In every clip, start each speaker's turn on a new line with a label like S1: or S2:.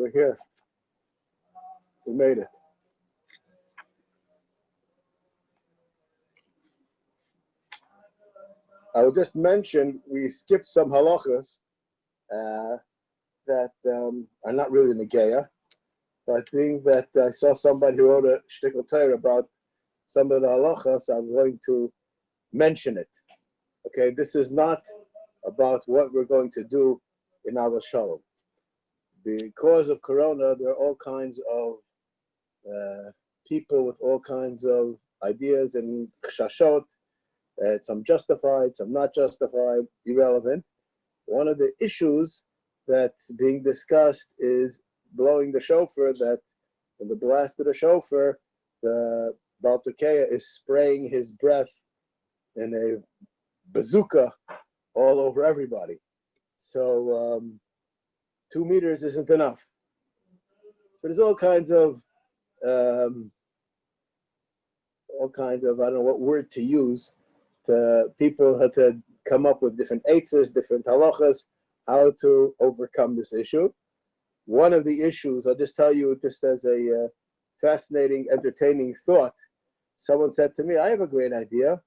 S1: We're here. We made it. I will just mention we skipped some halachas that are not really Negeya. But I think that I saw somebody who wrote a shtickle Torah about some of the halachas. So I'm going to mention it. Okay, this is not about what we're going to do in our Shalom. Because of Corona, there are all kinds of people with all kinds of ideas and chashashot. Some justified, some not justified, irrelevant. One of the issues that's being discussed is blowing the shofar, that in the blast of the shofar, the Baal Tekeya is spraying his breath in a bazooka all over everybody. So 2 meters isn't enough. So there's all kinds of, I don't know what word to use, people had to come up with different eitzes, different halachas, how to overcome this issue. One of the issues, I'll just tell you just as a fascinating, entertaining thought. Someone said to me, I have a great idea.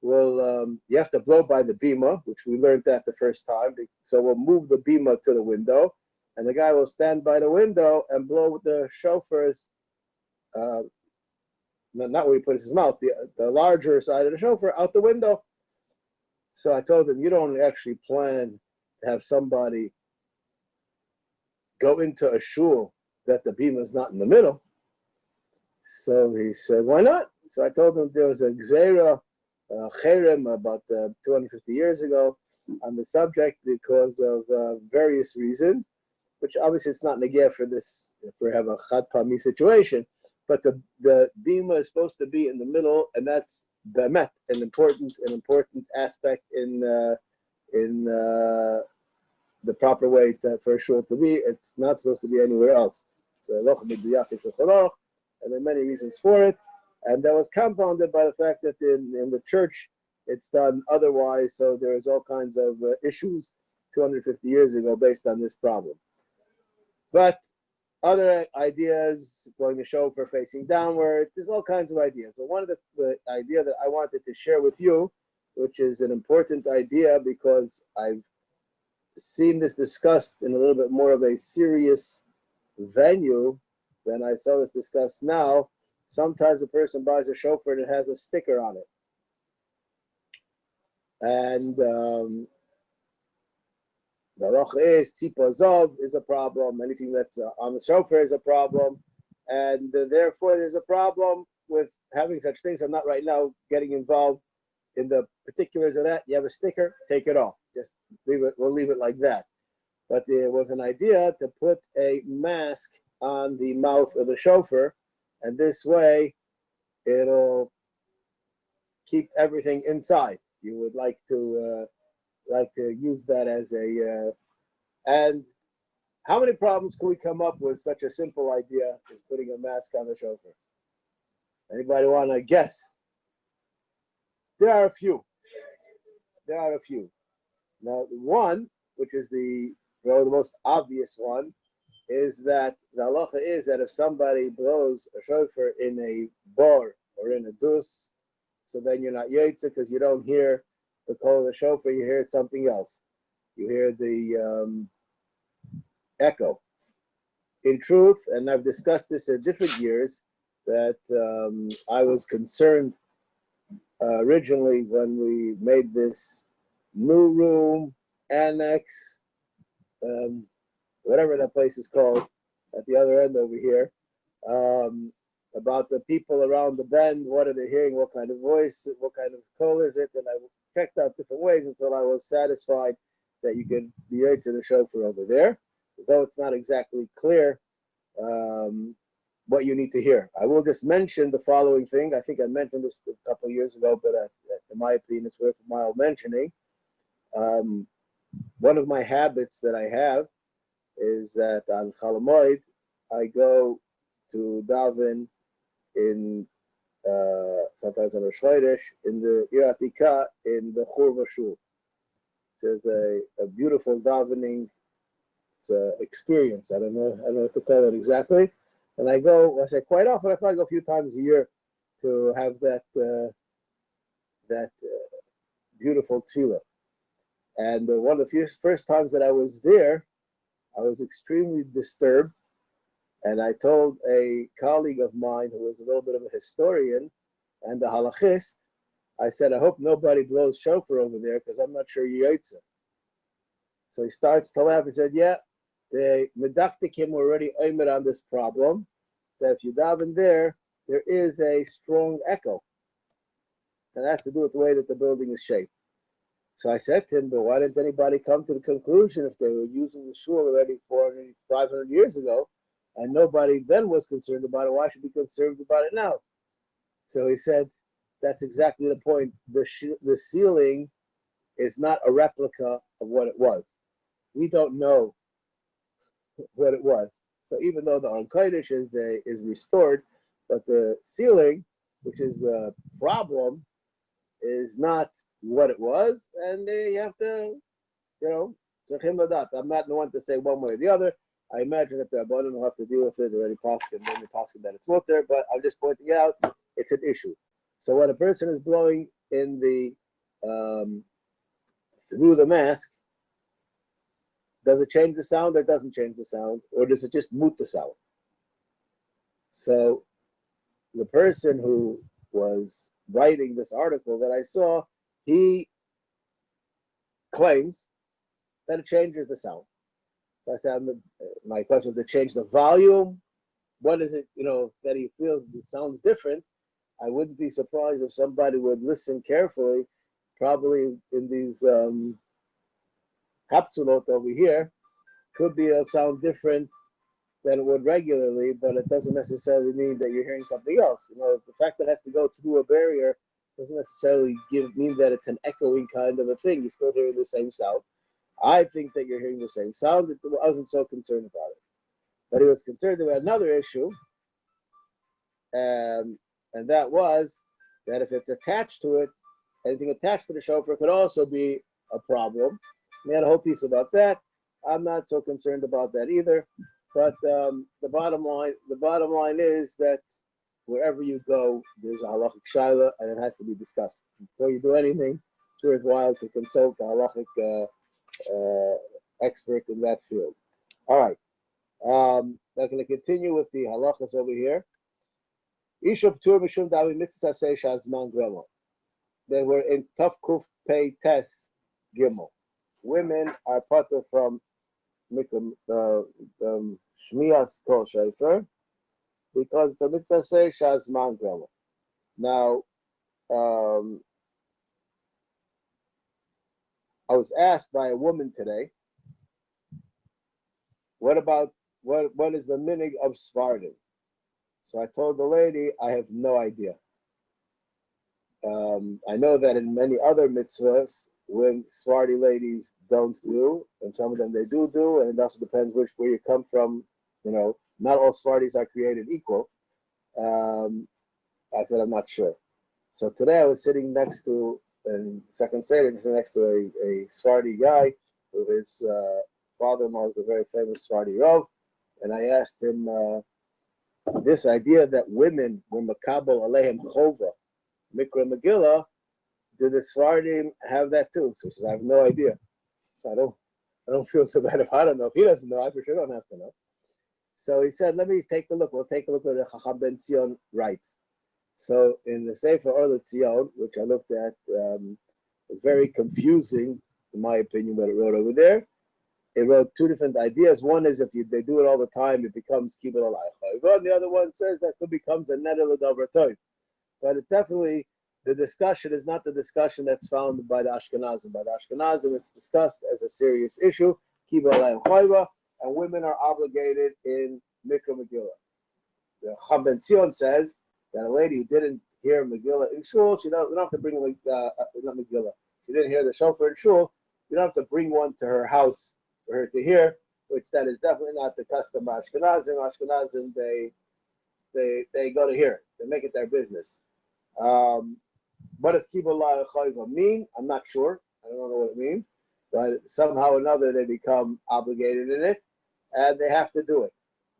S1: Well, you have to blow by the bima, which we learned that the first time. So we'll move the bima to the window, and the guy will stand by the window and blow the shofars, not where he puts his mouth, the larger side of the shofar out the window. So I told him, you don't actually plan to have somebody go into a shul that the bima is not in the middle. So he said, why not? So I told him there was a gzeira, cherem, about 250 years ago on the subject because of various reasons, which obviously it's not negeh for this, if we have a chad pami situation, but the bima is supposed to be in the middle, and that's bemet, an important aspect in the proper way for a shul to be. It's not supposed to be anywhere else. So and there are many reasons for it, and that was compounded by the fact that in the church it's done otherwise. So there's all kinds of issues 250 years ago based on this problem. But other ideas, going the shofar facing downward, there's all kinds of ideas. But one of the idea that I wanted to share with you, which is an important idea because I've seen this discussed in a little bit more of a serious venue than I saw this discussed now. Sometimes a person buys a shofar and it has a sticker on it. And the halacha is tzipa zov is a problem. Anything that's on the shofar is a problem. And therefore there's a problem with having such things. I'm not right now getting involved in the particulars of that. You have a sticker, take it off. Just leave it. We'll leave it like that. But there was an idea to put a mask on the mouth of the shofar, and this way it'll keep everything inside. You would like to use that as a and how many problems can we come up with such a simple idea as putting a mask on the shofar? Anybody want to guess? There are a few. Now, one, which is the most obvious one, is that the halacha is that if somebody blows a shofar in a bar or in a dus, so then you're not yotze because you don't hear the call of the shofar, you hear something else. You hear the echo. In truth, and I've discussed this in different years, that I was concerned originally when we made this new room, annex, whatever that place is called, at the other end over here, about the people around the bend, what are they hearing, what kind of voice, what kind of call is it, and I checked out different ways until I was satisfied that you could be right to the shofar over there, though it's not exactly clear what you need to hear. I will just mention the following thing. I think I mentioned this a couple of years ago, but in my opinion, it's worth a mild mentioning. One of my habits that I have is that on Chalamoid, I go to daven in sometimes on Rosh Chodesh in the Ir Atika in the Churva shul. There's a beautiful davening experience. I don't know what to call it exactly. And I go, I say quite often, I probably go a few times a year to have that beautiful tefillah. And one of the first times that I was there, I was extremely disturbed. And I told a colleague of mine who was a little bit of a historian and a halachist, I said, I hope nobody blows shofar over there because I'm not sure Yotze. So he starts to laugh. He said, yeah, the medaktikim were already oimed on this problem, that if you daven there is a strong echo. And that has to do with the way that the building is shaped. So I said to him, but why didn't anybody come to the conclusion if they were using the shul already 400, 500 years ago, and nobody then was concerned about it, why should we be concerned about it now? So he said, that's exactly the point. The ceiling is not a replica of what it was. We don't know what it was. So even though the Aron Kodesh is restored, but the ceiling, which is the problem, is not what it was, and you have to, I'm not the one to say one way or the other. I imagine that the Rabbanim will have to deal with it already, possible that it's mutter, but I'm just pointing out it's an issue. So when a person is blowing in the through the mask, does it change the sound or doesn't change the sound, or does it just mute the sound? So the person who was writing this article that I saw, he claims that it changes the sound. So I said, my question was to change the volume. What is it, that he feels it sounds different? I wouldn't be surprised if somebody would listen carefully, probably in these kapsulot over here, could be a sound different than it would regularly, but it doesn't necessarily mean that you're hearing something else. The fact that it has to go through a barrier doesn't necessarily mean that it's an echoing kind of a thing. You're still hearing the same sound. I think that you're hearing the same sound. I wasn't so concerned about it. But he was concerned about another issue, and that was that if it's attached to it, anything attached to the shofar could also be a problem. We had a whole piece about that. I'm not so concerned about that either. But the bottom line is that wherever you go, there's a halachic shaila, and it has to be discussed. Before you do anything, it's worthwhile to consult the halachic expert in that field. All right. I'm going to continue with the halachas over here. They were in Taf Kuf Pei Tes Gimel. Women are parted from Shmias Kol Shofar because the mitzvah says Shazman Grama. Now, I was asked by a woman today, what is the minig of Svardim? So I told the lady, I have no idea. I know that in many other mitzvahs, when Sfardi ladies don't do, and some of them they do, and it also depends where you come from. Not all Sfardis are created equal. I said, I'm not sure. So today I was sitting next to, in second Seder, next to a Sfardi guy, who his father-in-law was a very famous Sfardi Rav, and I asked him this idea that women were makabel alehem chova, mikra megillah, do the Sfardim have that too? So he says, I have no idea. So I don't feel so bad if I don't know. If he doesn't know, I for sure don't have to know. So he said, let me take a look. We'll take a look at the Chacham Ben Zion writes. So in the Sefer Or Zion, which I looked at, it's very confusing, in my opinion, what it wrote over there. It wrote two different ideas. One is if they do it all the time, it becomes kibbul alaycha. And the other one says that it becomes a nedel adavar tov. But it definitely, the discussion is not the discussion that's found by the Ashkenazim. By the Ashkenazim, it's discussed as a serious issue, kibbul alaycha, and women are obligated in Mikra Megillah. The Chacham Ben Zion says that a lady who didn't hear Megillah in shul, you don't have to bring not Megillah. She didn't hear the shofar in shul, you don't have to bring one to her house for her to hear, which that is definitely not the custom of Ashkenazim. Ashkenazim, they go to hear it. They make it their business. What does kibbul chayva mean? I'm not sure. I don't know what it means. But somehow or another, they become obligated in it. and they have to do it.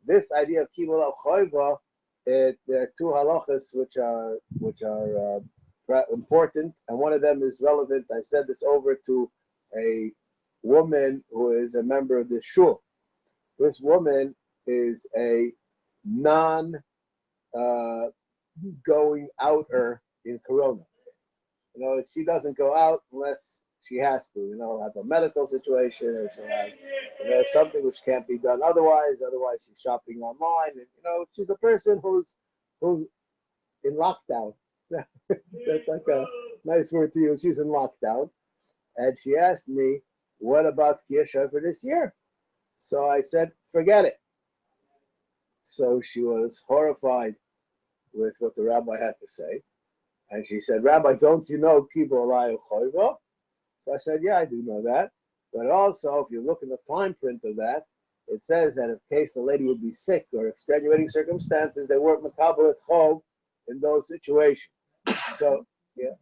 S1: This idea of kibul al chayva, there are two halachas which are important, and one of them is relevant. I said this over to a woman who is a member of the shul. This woman is a non going outer in Corona. She doesn't go out unless she has to. Have a medical situation, or she'll have something which can't be done otherwise. Otherwise, she's shopping online, and she's a person who's in lockdown. That's like a nice word to use. She's in lockdown, and she asked me, "What about Shofar for this year?" So I said, "Forget it." So she was horrified with what the rabbi had to say, and she said, "Rabbi, don't you know Kibul Alai Choiva?" So I said, "Yeah, I do know that, but also if you look in the fine print of that, it says that in case the lady would be sick or extenuating circumstances, they weren't makabel at chov in those situations." So yeah.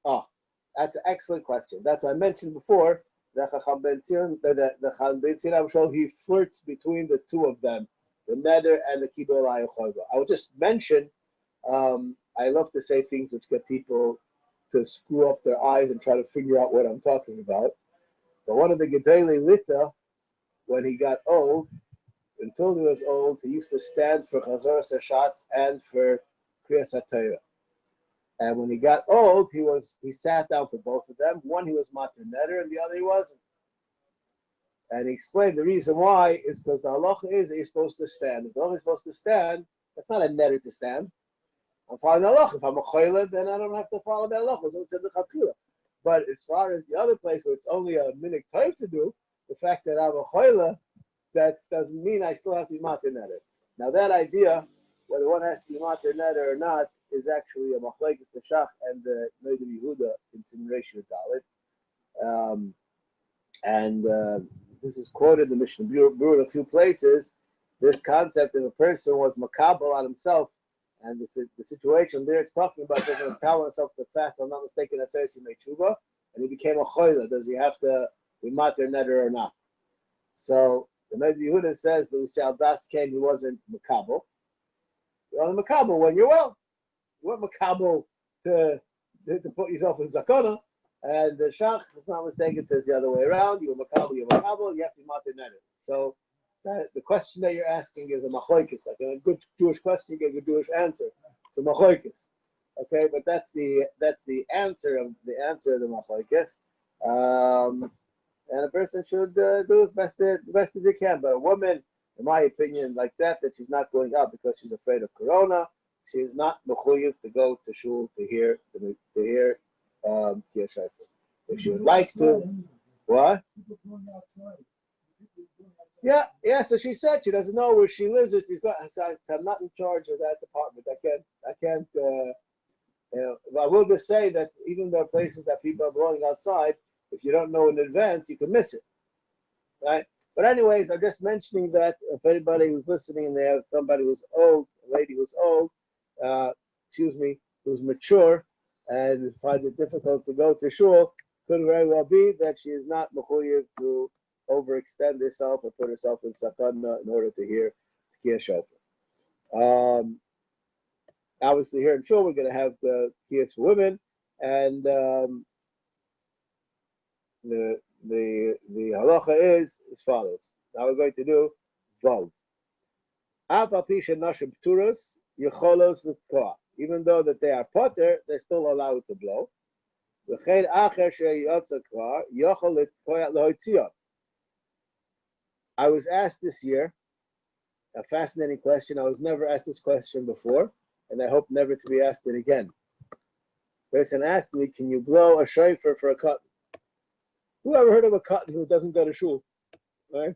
S1: Oh, that's an excellent question. That's I mentioned before. The Chacham Ben Zion, I'm sure he flirts between the two of them, the neder and the kibul alai chayva. I would just mention, I love to say things which get people to screw up their eyes and try to figure out what I'm talking about. But one of the Gedolei Lita, when he got old, until he was old, he used to stand for Chazor Sashatz and for Kriyas HaTorah. And when he got old, he sat down for both of them. One he was mater neder, and the other he wasn't. And he explained the reason why is because the halacha is that you're supposed to stand. If the halacha is supposed to stand, that's not a neder to stand. I'm following the halacha. If I'm a choyle, then I don't have to follow the halacha. So it's in the chapira. But as far as the other place where it's only a minute time to do, the fact that I'm a choyle, that doesn't mean I still have to be mater neder. Now that idea, whether one has to be mater neder or not, is actually a machlekes the Shach and the Noda Yehuda in Siman Dalet. And this is quoted in the Mishnah Berurah in a few places. This concept of a person was makabel on himself, and the situation there it's talking about doesn't empower himself to fast. If I'm not mistaken, that's he made Churva, and he became a choyle. Does he have to be mater neder or not? So the Noda Yehuda says that we say al das ken he wasn't makabel. You're only makabel when you're well. You weren't makabel to put yourself in zakona, and the Shach, if I'm not mistaken, says the other way around. You were makabel, you have to be mater neder. So the question that you're asking is a machlokes, like a good Jewish question, you get a Jewish answer. It's a machlokes, okay? But that's the answer of the machlokes, and a person should do as best as he can. But a woman, in my opinion, like that she's not going out because she's afraid of corona. She is not mechuyev to go to shul to hear Shofar. If she would like to, what? Yeah. So she said she doesn't know where she lives. I'm not in charge of that department. I can't. I will just say that even though places that people are going outside, if you don't know in advance, you can miss it, right? But anyways, I'm just mentioning that if anybody who's listening and they have somebody who's old, a lady who's old, who's mature and finds it difficult to go to shul, could very well be that she is not mechuyev to overextend herself or put herself in sakana in order to hear Kiyah Shofar. Obviously, here in shul we're going to have the Kiyahs for women, and the halacha is as follows. Now we're going to do Vav. Alpha pisha nashim pturas yecholos v'tkoa. Even though that they are potter, they're still allowed to blow. V'chein acher sheyotza kvar yochol l'tkoa lohitziyah. I was asked this year a fascinating question. I was never asked this question before, and I hope never to be asked it again. A person asked me, "Can you blow a shofar for a cotton?" Who ever heard of a cotton who doesn't go to shul, right?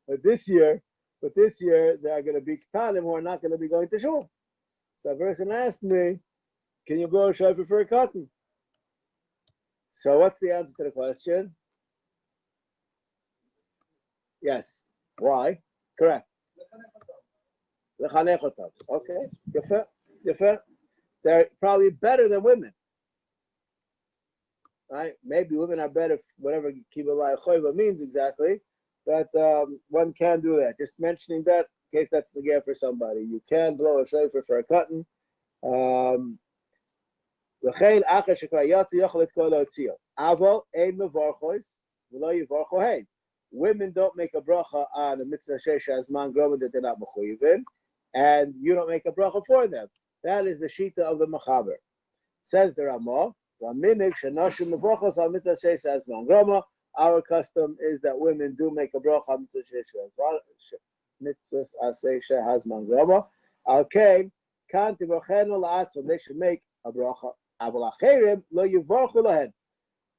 S1: But this year, there are going to be katanim who are not going to be going to shul. So a person asked me, "Can you blow a shofar for a cotton?" So what's the answer to the question? Yes. Why? Correct. Okay. Yefer. They're probably better than women. Right? Maybe women are better, whatever kibul alai choiva means exactly, But one can do that. Just mentioning that in case that's the gear for somebody. You can blow a shofar for a cotton. Women don't make a bracha on a mitzvah shesh hazman groma that they're not mechuyivin, and you don't make a bracha for them. That is the shita of the mechaber. Says the Ramah, our custom is that women do make a bracha on mitzvah shesh hazman groma. Okay, can't they should make a bracha.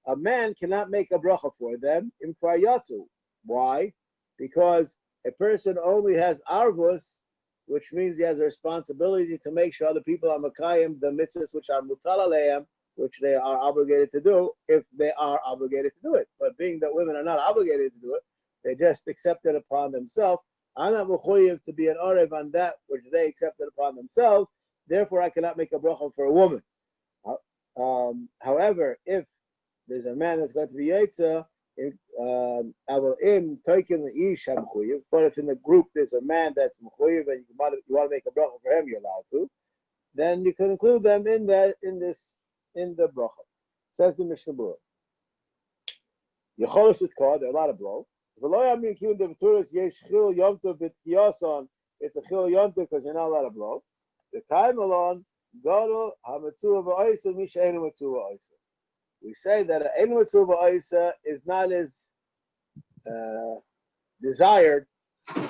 S1: A man cannot make a bracha for them in Prayatsu. Why? Because a person only has arvus, which means he has a responsibility to make sure other people are makayim the mitzvahs which are mutal aleim, which they are obligated to do if they are obligated to do it. But being that women are not obligated to do it, they just accept it upon themselves. I'm not mechuyev to be an orev on that which they accepted upon themselves. Therefore, I cannot make a bracha for a woman. However, if there's a man that's going to be yetza, but if in the group there's a man that's mechuyev and you want to make a bracha for him, you're allowed to. Then you can include them in the bracha. Says the Mishnah Berurah. Yecholos utkar, there are a lot of blow. It's a chil yomtov because you're not allowed to blow. The time alone, gadol hamatzua va'isa misheinu matzua va'isa. We say that an matzua va'isa is not as desired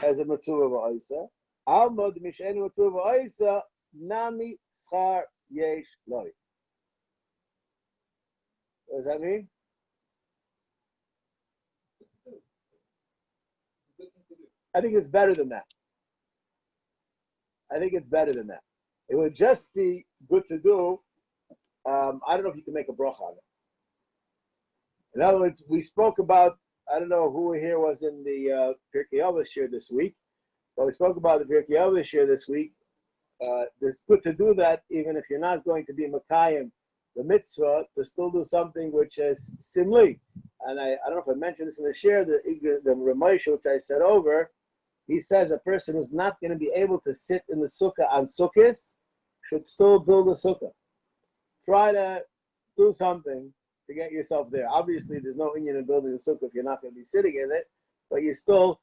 S1: as a matzua va'isa. Almod misheinu matzua va'isa nami schar yesh loy. What does that mean? I think it's better than that. It would just be good to do. I don't know if you can make a bracha on it. In other words, we spoke about, I don't know who here was in the Pirkei Avos Shiur this week, but we spoke about the Pirkei Avos Shiur this week. It's good to do that even if you're not going to be Makayim, the mitzvah, to still do something which is simli. And I don't know if I mentioned this in the share, the Ramosha, which I said over, he says a person who's not going to be able to sit in the sukkah on sukkahs should still build a sukkah. Try to do something to get yourself there. Obviously, there's no inyan in building a sukkah if you're not going to be sitting in it, but you're still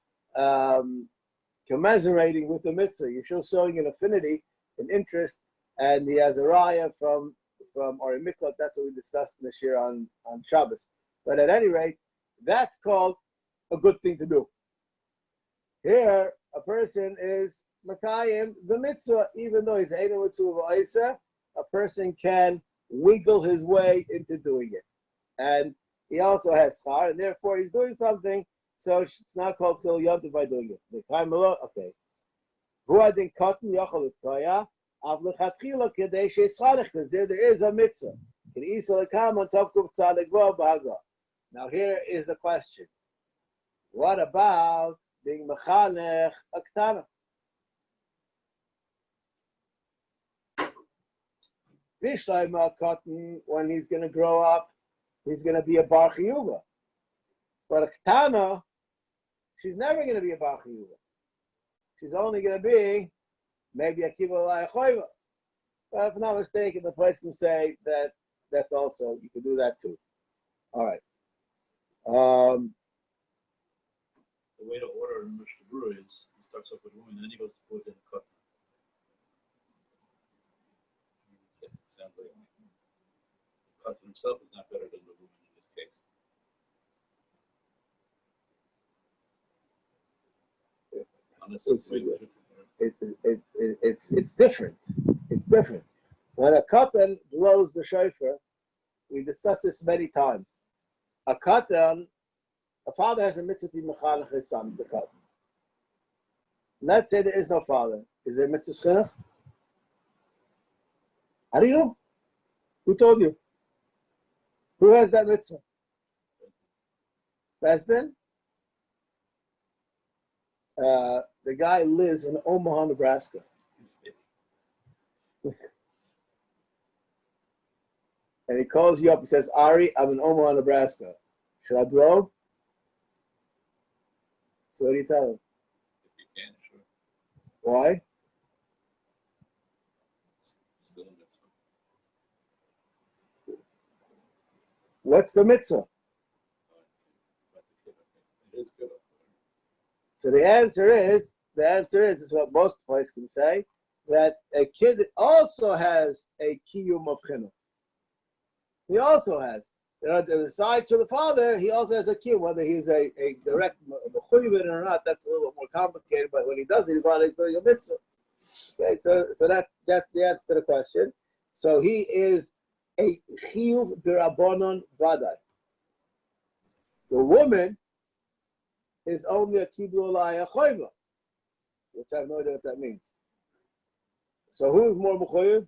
S1: commiserating with the mitzvah. You're still showing an affinity, an interest, and he has a raya from or a miklat. That's what we discussed in the shir on Shabbos. But at any rate, that's called a good thing to do. Here, a person is makayim the mitzvah, even though he's einu mitzvah v'aisa, a person can wiggle his way into doing it. And he also has schar, and therefore he's doing something, so it's not called kil yontif by doing it. The time below, okay. Because there is a mitzvah. Now here is the question. What about being mechanech a ktana? Vishlayma cotton, when he's going to grow up, he's going to be a bar chiyuva. But a ktana, she's never going to be a bar chiyuva. She's only going to be maybe a kibbutz layachoyva. But if I'm not mistaken, the place can say that that's also, you can do that too. All right.
S2: The way to order in Mishnah Berurah is he starts off with women and then he goes to put in a cut. It sounds like the cut himself is not better than the woman in this case. Unless it's
S1: different. It's different. When a katan blows the shofar, we discussed this many times. A katan, a father has a mitzvah to mechanech his son, the katan. Let's say there is no father. Is there a mitzvah chinuch? How do you know? Who told you? Who has that mitzvah? Besdin? The guy lives in Omaha, Nebraska. And he calls you up and says, Ari, I'm in Omaha, Nebraska. Should I blow? So what do you tell him?
S2: If you can, sure.
S1: Why?
S2: Still a mitzvah.
S1: What's the mitzvah?
S2: But the kid, I think, it is good.
S1: So the answer is is what most places can say, that a kid also has a kiyum of chinuch. He also has. Besides for the father, he also has a kiyum. Whether he's a direct mechuyven or not, that's a little bit more complicated. But when he does it, he's doing a mitzvah. Okay, so that's the answer to the question. So he is a chiyuv d'Rabbanan vaday. The woman is only a kibul alaya choyva, which I have no idea what that means. So who is more mechoyev?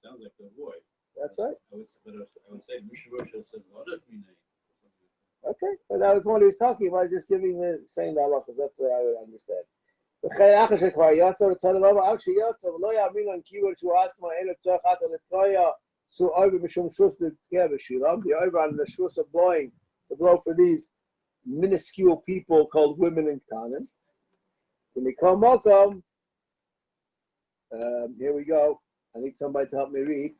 S2: It sounds like the boy.
S1: That's right.
S2: I would say Mishnah said a lot of minay.
S1: Okay, but that was what he was talking about, just saying the halachas. That's what I would understand. The blowing, the blow for these minuscule people called women in Canaan. When they come welcome, here we go. I need somebody to help me read.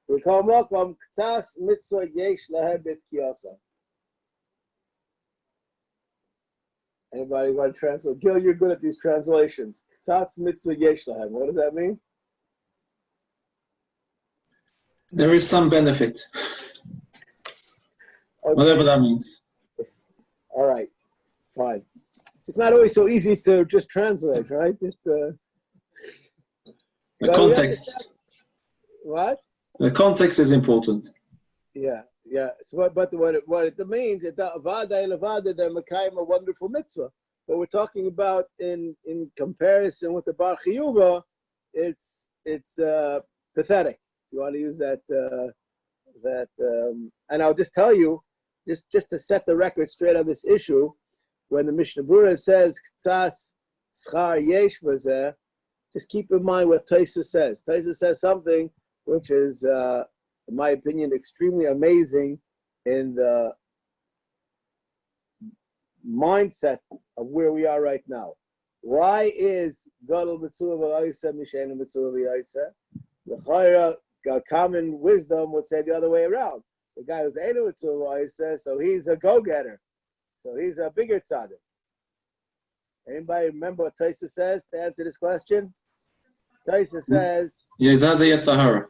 S1: We come welcome. K'tzas mitzvah yesh lahem bit kiyasa. Anybody want to translate? Gil, you're good at these translations. K'tzas mitzvah yesh lahem. What does that mean?
S3: There is some benefit.
S1: Okay.
S3: Whatever that means.
S1: All right, fine. It's not always so easy to just translate, right? It's
S3: The context.
S1: What?
S3: The context is important.
S1: Yeah. So, but what it means is that avada and avada they're makayim a wonderful mitzvah. But we're talking about in comparison with the bar chiyuva, it's pathetic. If you want to use that and I'll just tell you, just to set the record straight on this issue, when the Mishnah Berurah says k'tzas schar yesh b'zeh, just keep in mind what Taisa says. Taisa says something which is, in my opinion, extremely amazing in the mindset of where we are right now. Why is gadol mitzvah v'ayisa mishenu mitzvah v'ayisa? The common wisdom would say the other way around. The guy who's enu mitzvah v'ayisa, so he's a go-getter. So he's a bigger tzaddik. Anybody remember what Taisa says to answer this question? Taisa says
S3: He has the Yetzer Hara.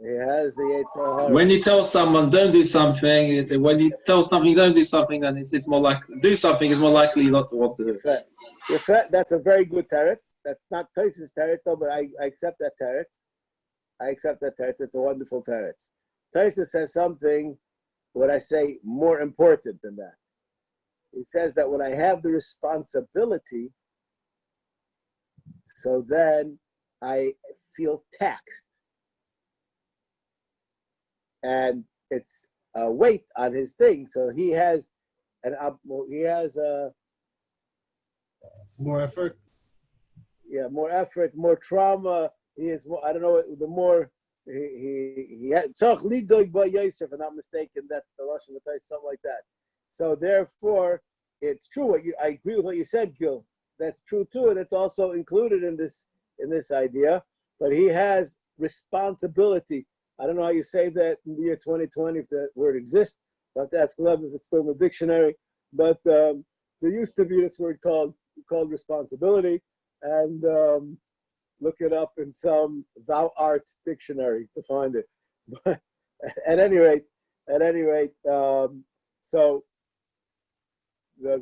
S1: he has the Yetzer Hara.
S3: When you tell someone don't do something, when you tell something don't do something, then it's more like do something is more likely not to want to do it.
S1: That's a very good teretz. That's not Taisa's teretz though, but I accept that teretz. It's a wonderful teretz. Taisa says something, what I say, more important than that. He says that when I have the responsibility, so then I feel taxed. And it's a weight on his thing. So he has
S4: more effort.
S1: Yeah, more effort, more trauma. He is more, I don't know, the more he had tzach lidoig ba Yosef, if I'm not mistaken, that's the Lashon Matay, something like that. So therefore, it's true. I agree with what you said, Gil. That's true too, and it's also included in this idea. But he has responsibility. I don't know how you say that in the year 2020, if that word exists. I'll have to ask Lev if it's still in the dictionary. But there used to be this word called responsibility, and look it up in some thou art dictionary to find it. But at any rate, so the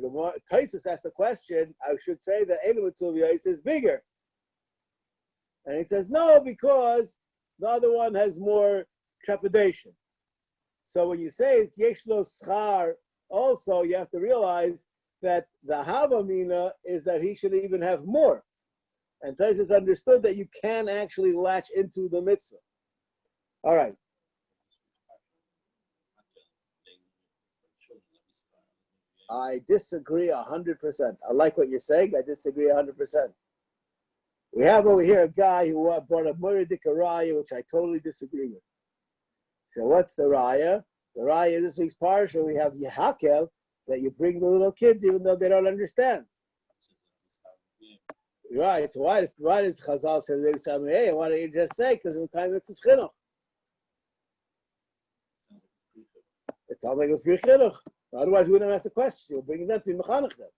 S1: Taisus asked the question. I should say that Enu Mitzvah is bigger, and he says no, because the other one has more trepidation. So when you say it's yesh lo schar, also you have to realize that the havamina is that he should even have more. And Taisus understood that you can actually latch into the mitzvah. All right. I disagree 100%. I like what you're saying. I disagree 100%. We have over here a guy who brought a muridik raya, which I totally disagree with. So what's the raya? The Raya in this week's parsha, we have Yehakel, that you bring the little kids even though they don't understand. Right. So why does Chazal say the hey, why don't you just say because we're kind of it's chinuch? It sounds like a free chinuch. Otherwise, we don't ask the question. You're bringing them to mechanech them.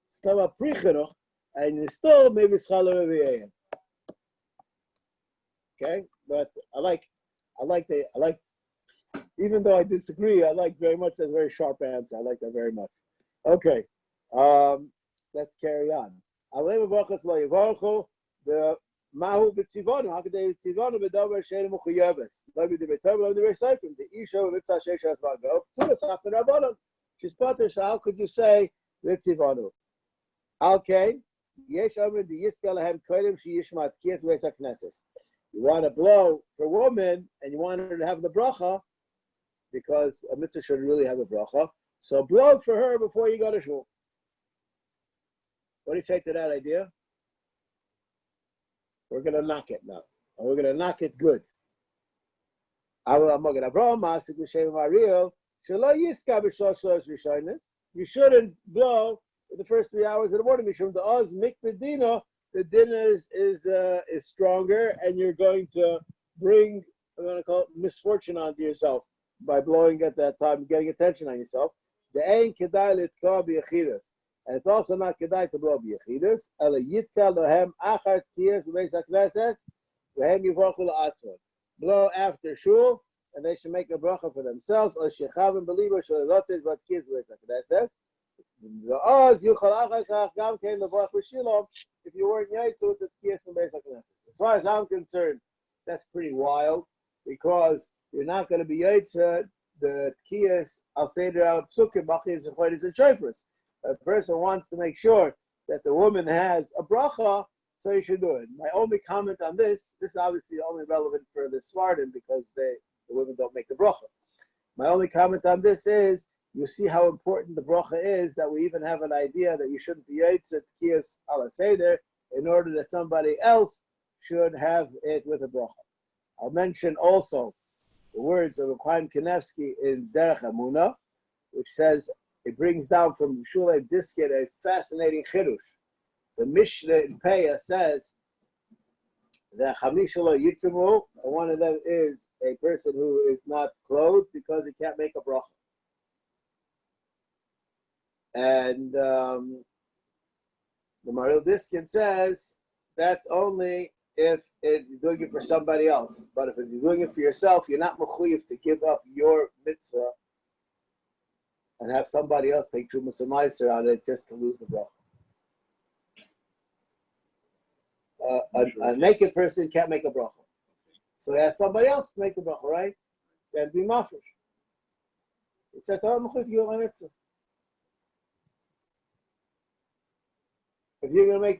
S1: It's talking about pre chinuch, and you still maybe scholar maybe. Okay, but I like. Even though I disagree, I like very much that very sharp answer. I like that very much. Okay, let's carry on. The mahu b'tzivonu. How could they tzivonu b'davar she'enu mechuyeves? Maybe the betar, maybe the recycling. The isha v'mitzah she'eshas v'agav. Tulas after rabbanon. She's potter. How could you say b'tzivonu? Okay. Yesh omer the yiskel lahem kodim she'yishmat kiyas v'esak knesses. You want to blow for a woman, and you want her to have the bracha, because a mitzvah should really have a bracha. So blow for her before you go to shul. What do you say to that idea? We're going to knock it now. And we're going to knock it good. You shouldn't blow in the first 3 hours of the morning. The dinner is stronger, and you're going to bring, I'm going to call it misfortune onto yourself by blowing at that time, getting attention on yourself. The ain kedai litkah b'yechidas, and it's also not kedai to blow b'yechidas. Ela yitkal lohem achar tiyas b'beis hakneses v'hem yivorchu la'atzmon. Blow after shul, and they should make a bracha for themselves. Or shechavim believers should lotzes but kids b'beis hakneses. If you weren't yaitzu with the tiyas b'beis hakneses. As far as I'm concerned, that's pretty wild, because you're not going to be yaitza the kiyas al seder al psukim b'chiyas and chodesh and shofars. A person wants to make sure that the woman has a bracha, so you should do it. My only comment on this is obviously only relevant for the Svardim because the women don't make the bracha. My only comment on this is you see how important the bracha is, that we even have an idea that you shouldn't be yaitza kiyas al seder in order that somebody else should have it with a bracha. I'll mention also the words of Chaim Kanevsky in Derech Emunah, which says, it brings down from Shulei Disket a fascinating chidush. The Mishnah in Peah says that Chamishalo Yitkamu, and one of them is a person who is not clothed because he can't make a bracha. And the Maril Diskin says that's only if you're doing it for somebody else. But if you're doing it for yourself, you're not mechuyev to give up your mitzvah and have somebody else take Trumas and Meiser on it just to lose the bracha. A naked person can't make a bracha. So he has somebody else to make the bracha, right? And be mafresh. It says, I'm mechuyev to give up my mitzvah. If you're going to make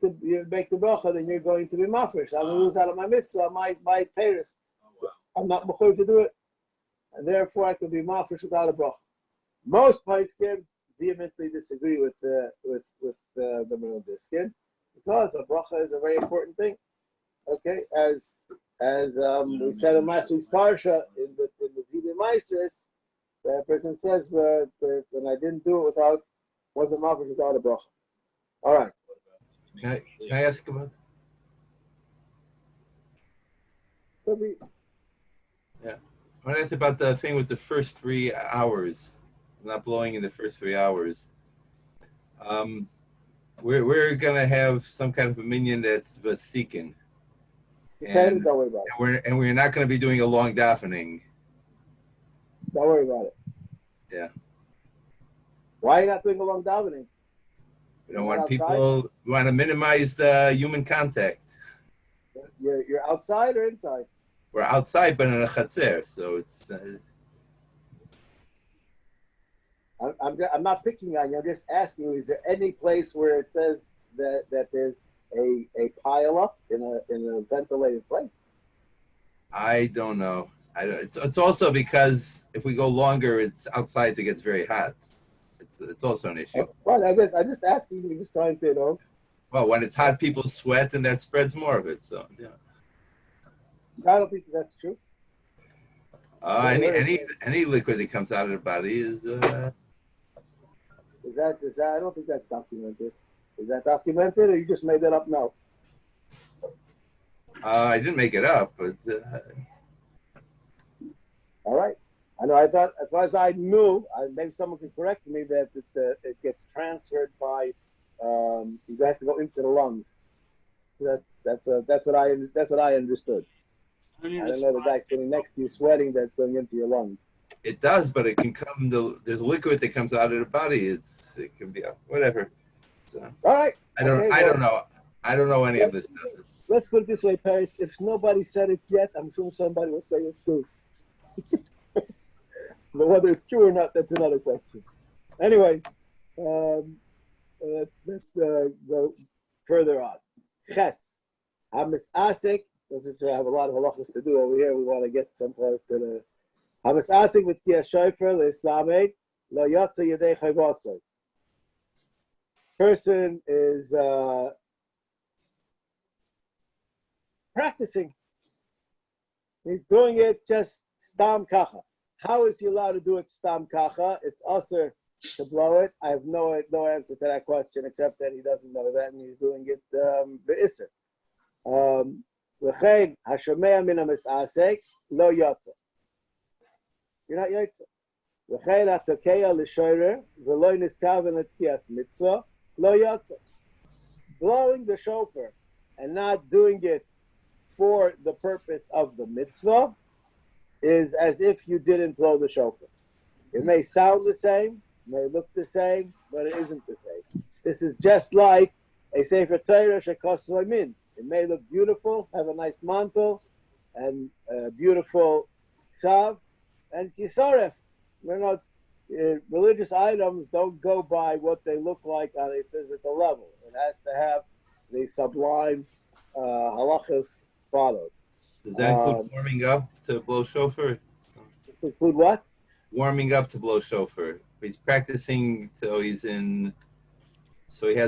S1: the bracha, then you're going to be mafresh. I'm going to lose out of my mitzvah, my payers. So I'm not mechuyev to do it, and therefore I can be mafresh without a bracha. Most poskim vehemently disagree with the Middle Diskin, because a bracha is a very important thing. Okay, as we said in last week's parsha in the Vidya Maestris, the person says that I didn't do it wasn't mafresh without a bracha. All right.
S4: Can I ask about? Yeah, I want to ask about the thing with the first 3 hours, not blowing in the first 3 hours. We're gonna have some kind of a minion that's vasikin, and we're not gonna be doing a long davening.
S1: Don't worry about it.
S4: Yeah.
S1: Why are you not doing a long davening?
S4: We don't want people. We want to minimize the human contact.
S1: You're outside or inside?
S4: We're outside, but in a chatzer, so it's.
S1: I'm not picking on you. I'm just asking you: is there any place where it says that there's a pile up in a ventilated place?
S4: I don't know. It's also because if we go longer, it's outside, so it gets very hot. It's also an issue.
S1: Well, I just asking you, just trying to,
S4: Well, when it's hot, people sweat, and that spreads more of it. So, yeah.
S1: I don't think that's true.
S4: Any liquid that comes out of the body is.
S1: Is that? I don't think that's documented. Is that documented, or you just made that up now?
S4: I didn't make it up, but.
S1: All right. I know. I thought, as far as I knew, maybe someone can correct me that it gets transferred by. It has to go into the lungs. That's what I understood. I don't know the guy sitting next to you sweating that's going into your lungs.
S4: It does, but it can come. There's a liquid that comes out of the body. It can be whatever. So,
S1: all right.
S4: I don't know. I don't know any of this stuff.
S1: Let's put it this way, Paris. If nobody said it yet, I'm sure somebody will say it soon. But whether it's true or not, that's another question. Anyways, let's go further on. Ches, Hamis-Asik. We have a lot of halachas to do over here. We want to get some part to the Hamis-Asik with Kia Shofar, L'Islamid, Lo Yotze Yedei Chayvasai. Person is practicing. He's doing it just stam kacha. How is he allowed to do it stam kacha? It's usher to blow it. I have no answer to that question except that he doesn't know that and he's doing it be'isser. V'chein hashomea min hamisasek lo yotze. You're not yotze. V'chein hatokeya l'shoirer v'lo niskaven et kiyas mitzvah lo yotze. Blowing the shofar and not doing it for the purpose of the mitzvah is as if you didn't blow the shofar. It may sound the same, may look the same, but it isn't the same. This is just like a Sefer Torah shekos min. It may look beautiful, have a nice mantle, and a beautiful tzav, and it's yisaref. Religious items don't go by what they look like on a physical level. It has to have the sublime halachas followed.
S4: Does that include warming up to blow shofar?
S1: Include what?
S4: Warming up to blow shofar. He's practicing so he has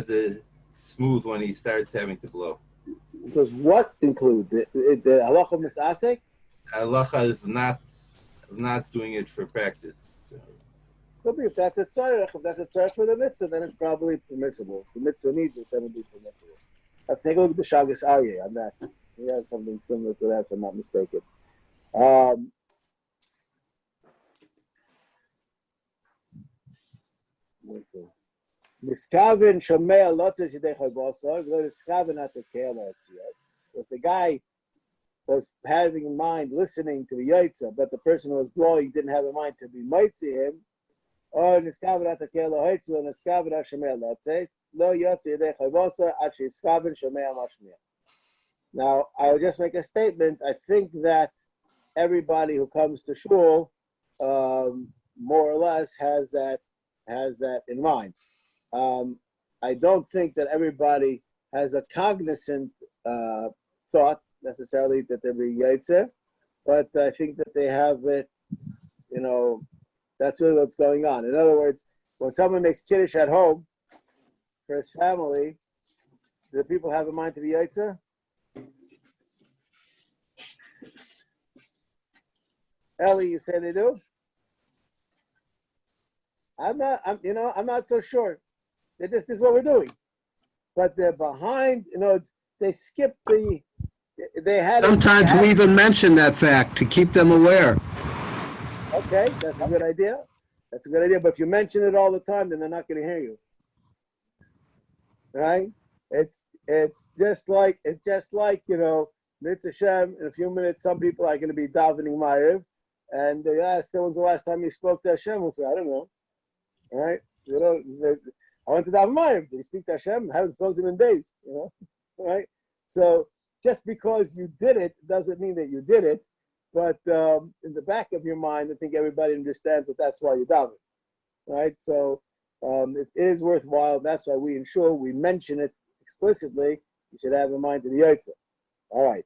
S4: the smooth when he starts having to blow.
S1: Because what include the halacha misasek?
S4: Halacha is not doing it for practice.
S1: Could be if that's a tzarech. If that's a tzarech for the mitzvah, then it's probably permissible. If the mitzvah needs it, then it'll be permissible. Let's take a look at the Shagas Aryeh on that. He has something similar to that, if I'm not mistaken. Niskaven shomea lotzes yidei chayvasai v'lo niskaven atekel ha'etziot. If the guy was having in mind listening to the yotza, but the person who was blowing didn't have in mind to be mitzi him, or niskaven atekel ha'etziot, niskaven ha'shomea lotzes, lo yotze yidei chayvasai ad she'iskaven shomea mashmiya. Now, I'll just make a statement. I think that everybody who comes to shul, more or less, has that in mind. I don't think that everybody has a cognizant thought necessarily that they're being yotzer, but I think that they have it. That's really what's going on. In other words, when someone makes kiddush at home for his family, do people have in mind to be yotzer? Ellie, you say they do? I'm not so sure. This is what we're doing. But they're behind, they skip they had.
S5: Sometimes we even mention that fact to keep them aware.
S1: Okay, that's a good idea. But if you mention it all the time, then they're not going to hear you. Right? It's just like, Mitzvah Hashem, in a few minutes, some people are going to be davening Ma'ariv, and they ask, when's the last time you spoke to Hashem? We'll say, I don't know. Right? I went to daven Ma'ariv. Did you speak to Hashem? I haven't spoken to him in days. Right? So just because you did it doesn't mean that you did it, but in the back of your mind, I think everybody understands that that's why you daven. Right? So it is worthwhile. That's why we in shul, we mention it explicitly. You should have in mind to the yotze. All right.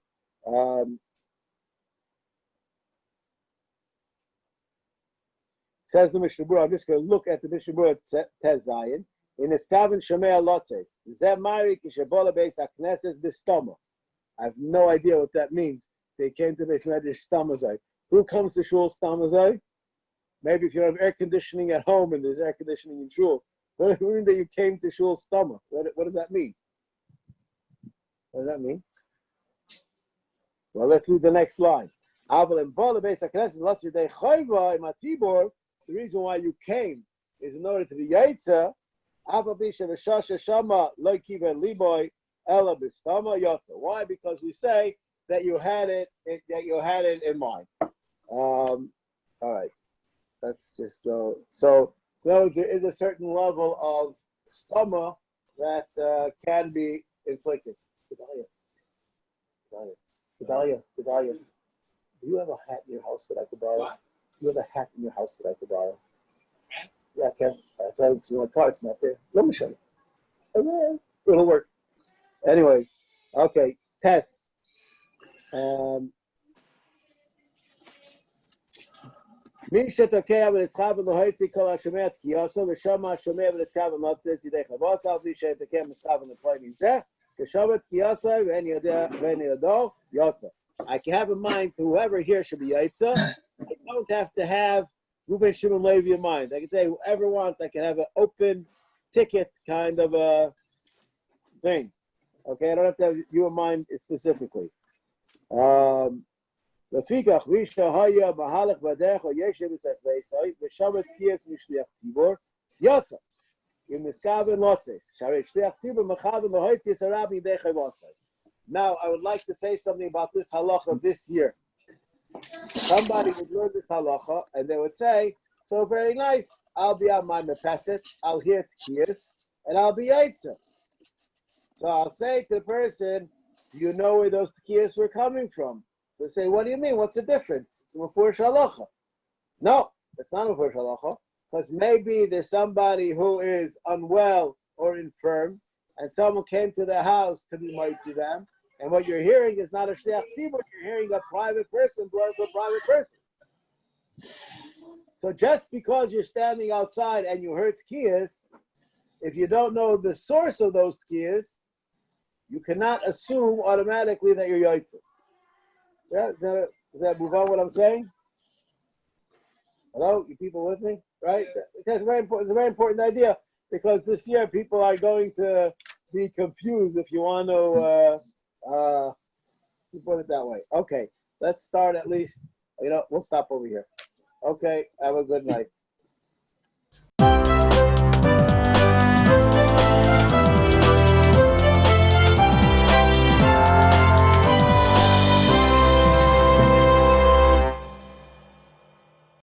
S1: Says the Mishnah Berurah, I'm just going to look at the Mishnah Berurah Tez Zayin. In Eskaven Shomea Lotzes, Zemari Kishebola Beis HaKnesses Bistoma. I have no idea what that means. They came to Beis Medrash Stomazai. Who comes to shul stamazai? Maybe if you have air conditioning at home and there's air conditioning in shul. What do you mean that you came to shul stama? What does that mean? What does that mean? Well, let's read the next line. The reason why you came is in order to be yaitza. Why? Because we say that you had it in mind. All right, let's just go. So there is a certain level of stama that can be inflicted. Gedalia, do you have a hat in your house that I could borrow?
S2: What?
S1: Do you have a hat in your house that I could borrow? Hat? Yeah, I can. I thought it's in my car. It's not there. Let me show you. Okay, it'll work. Anyways, okay, Tess. מי שתוקע ונצחב ולהוציא כל השומע תקיעתו ושומע השומע ונצחב ולהוציא ידי חבוסה בלי שתוקע ונצחב ולפעמים זה כשומע תקיעתו ואין ידו יוצא. I can have in mind whoever here should be Yaitza. I don't have to have Ruben Shimon Levi in mind. I can say whoever wants, I can have an open ticket kind of a thing. Okay, I don't have to have you in mind specifically. לפיכך, מי שהיה מהלך בדרך או ישב בספסי ושומע תקיעת משליח ציבור, יוצא. אם נזכוון לוצס, שהרי שליח ציבור מכוון להוציא שרה בידי חבוסה. Now, I would like to say something about this halacha this year. Somebody would learn this halacha, and they would say, so very nice, I'll be on my mepeset, I'll hear tkiyas, and I'll be yaitza. So I'll say to the person, do you know where those tkiyas were coming from? They say, what do you mean? What's the difference? It's a mefurish halacha. No, it's not a mefurish halacha, because maybe there's somebody who is unwell or infirm, and someone came to their house to be mighty them, and what you're hearing is not a shliach tzibur, you're hearing a private person blowing for a private person. So just because you're standing outside and you heard tkiyas, if you don't know the source of those tkiyas, you cannot assume automatically that you're yaitza. Yeah, does that move on what I'm saying? Hello, you people with me? Right?
S2: Yes.
S1: That's very important. It's a very important idea because this year people are going to be confused if you want to put it that way. Okay, let's start at least. We'll stop over here. Okay, have a good night.